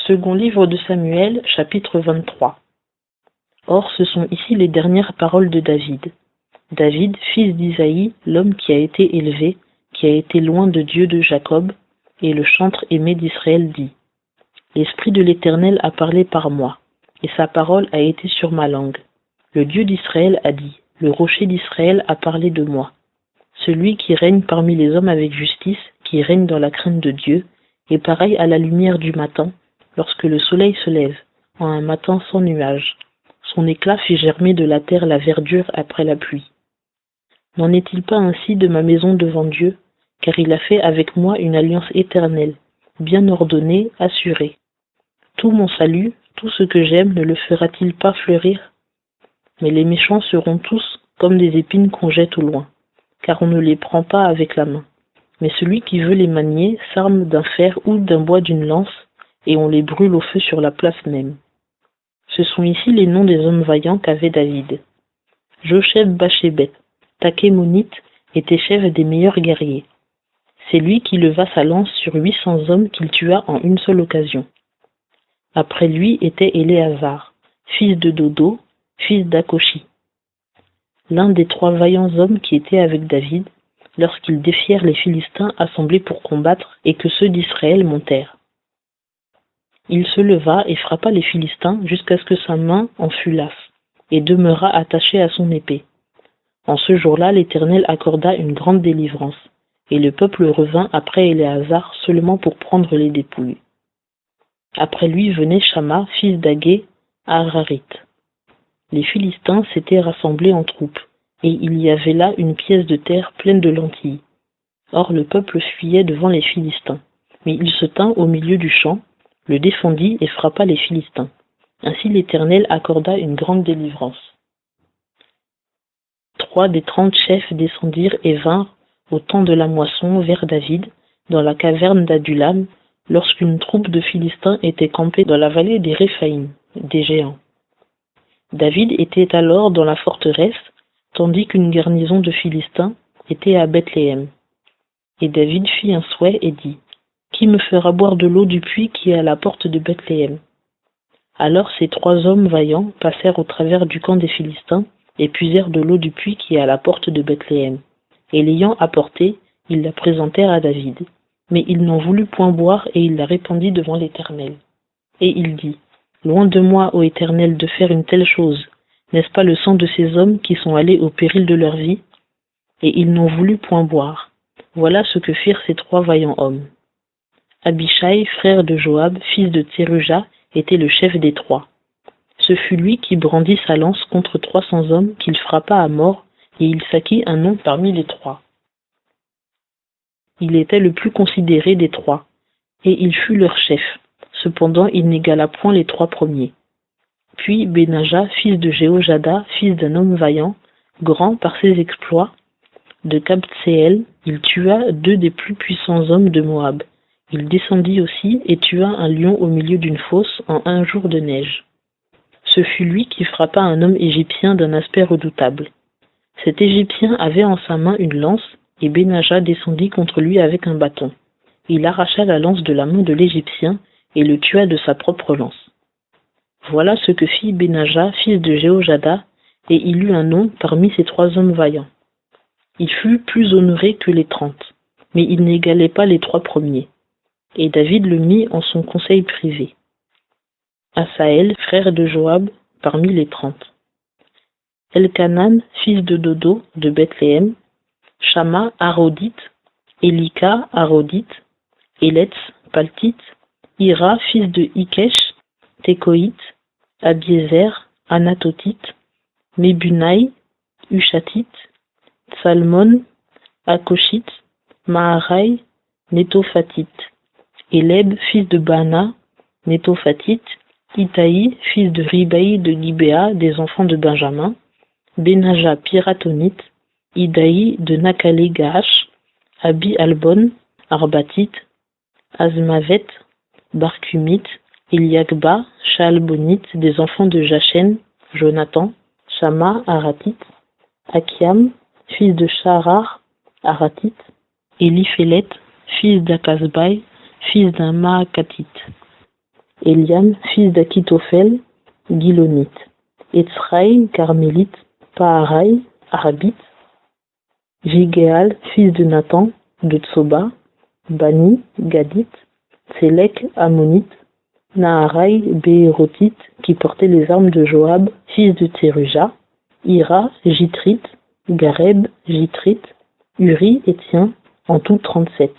Second livre de Samuel, chapitre 23. Or, ce sont ici les dernières paroles de David. David, fils d'Isaïe, l'homme qui a été élevé, qui a été loin de Dieu de Jacob, et le chantre aimé d'Israël dit : L'Esprit de l'Éternel a parlé par moi, et sa parole a été sur ma langue. Le Dieu d'Israël a dit : Le rocher d'Israël a parlé de moi. Celui qui règne parmi les hommes avec justice, qui règne dans la crainte de Dieu, est pareil à la lumière du matin, lorsque le soleil se lève, en un matin sans nuages. Son éclat fait germer de la terre la verdure après la pluie. N'en est-il pas ainsi de ma maison devant Dieu, car il a fait avec moi une alliance éternelle, bien ordonnée, assurée. Tout mon salut, tout ce que j'aime ne le fera-t-il pas fleurir? Mais les méchants seront tous comme des épines qu'on jette au loin, car on ne les prend pas avec la main. Mais celui qui veut les manier s'arme d'un fer ou d'un bois d'une lance, et on les brûle au feu sur la place même. Ce sont ici les noms des hommes vaillants qu'avait David. Josheb-Bashébeth, Takhémonite, était chef des meilleurs guerriers. C'est lui qui leva sa lance sur 800 hommes qu'il tua en une seule occasion. Après lui était Éléazar, fils de Dodo, fils d'Akoshi, l'un des 3 vaillants hommes qui étaient avec David, lorsqu'ils défièrent les Philistins assemblés pour combattre et que ceux d'Israël montèrent. Il se leva et frappa les Philistins jusqu'à ce que sa main en fût lasse, et demeura attachée à son épée. En ce jour-là, l'Éternel accorda une grande délivrance, et le peuple revint après Éléazar seulement pour prendre les dépouilles. Après lui venait Shamma, fils d'Agé, à Hararite. Les Philistins s'étaient rassemblés en troupes, et il y avait là une pièce de terre pleine de lentilles. Or le peuple fuyait devant les Philistins, mais il se tint au milieu du champ, le défendit et frappa les Philistins. Ainsi l'Éternel accorda une grande délivrance. 3 des 30 chefs descendirent et vinrent au temps de la moisson vers David, dans la caverne d'Adulam, lorsqu'une troupe de Philistins était campée dans la vallée des Réphaïm, des géants. David était alors dans la forteresse, tandis qu'une garnison de Philistins était à Bethléem. Et David fit un souhait et dit : Qui me fera boire de l'eau du puits qui est à la porte de Bethléem ? Alors ces 3 hommes vaillants passèrent au travers du camp des Philistins et puisèrent de l'eau du puits qui est à la porte de Bethléem. Et l'ayant apportée, ils la présentèrent à David. Mais il n'en voulut point boire et il la répandit devant l'Éternel. Et il dit : Loin de moi, ô Éternel, de faire une telle chose. N'est-ce pas le sang de ces hommes qui sont allés au péril de leur vie ? Et il n'en voulut point boire. Voilà ce que firent ces 3 vaillants hommes. Abishai, frère de Joab, fils de Tseruja, était le chef des 3. Ce fut lui qui brandit sa lance contre 300 hommes qu'il frappa à mort, et il s'acquit un nom parmi les 3. Il était le plus considéré des 3, et il fut leur chef. Cependant, il n'égala point les 3 premiers. Puis Benaja, fils de Jéhojada, fils d'un homme vaillant, grand par ses exploits, de Kabtseel, il tua 2 des plus puissants hommes de Moab. Il descendit aussi et tua un lion au milieu d'une fosse en un jour de neige. Ce fut lui qui frappa un homme égyptien d'un aspect redoutable. Cet Égyptien avait en sa main une lance, et Benaja descendit contre lui avec un bâton. Il arracha la lance de la main de l'Égyptien et le tua de sa propre lance. Voilà ce que fit Benaja, fils de Jéhojada, et il eut un nom parmi ces 3 hommes vaillants. Il fut plus honoré que les 30, mais il n'égalait pas les 3 premiers. Et David le mit en son conseil privé. Asaël, frère de Joab, parmi les 30. Elkanan, fils de Dodo, de Bethléem, Shamma, Arodite, Elika, Arodite, Eletz, Paltite, Ira, fils de Ikesh, Tekoïte, Abiezer, Anatotite, Mebunaï, Ushatite, Salmon, Akoshite, Maharai, Netophatite, Éleb, fils de Bana, Netophatite, Itaï, fils de Ribaï de Gibéa, des enfants de Benjamin, Benaja, Piratonite, Idaï de Nakale Gaash, Abi Albon, Arbatite, Azmavet, Barkumite, Eliakba, Shaalbonite, des enfants de Jachen, Jonathan, Shama, Aratite, Akiam, fils de Sharar, Aratite, Eliphélet, fils d'Akasbaï, fils d'un Maakatite. Éliam, fils d'Akitophel, Gilonite. Etzraï, carmélite. Paharai, arabite. Vigéal, fils de Nathan, de Tsoba. Bani, gadite. Sélek, ammonite. Naharai, béérotite, qui portait les armes de Joab, fils de Tséruja. Ira, Jitrite. Gareb, Jitrite. Uri, Étien, en tout 37.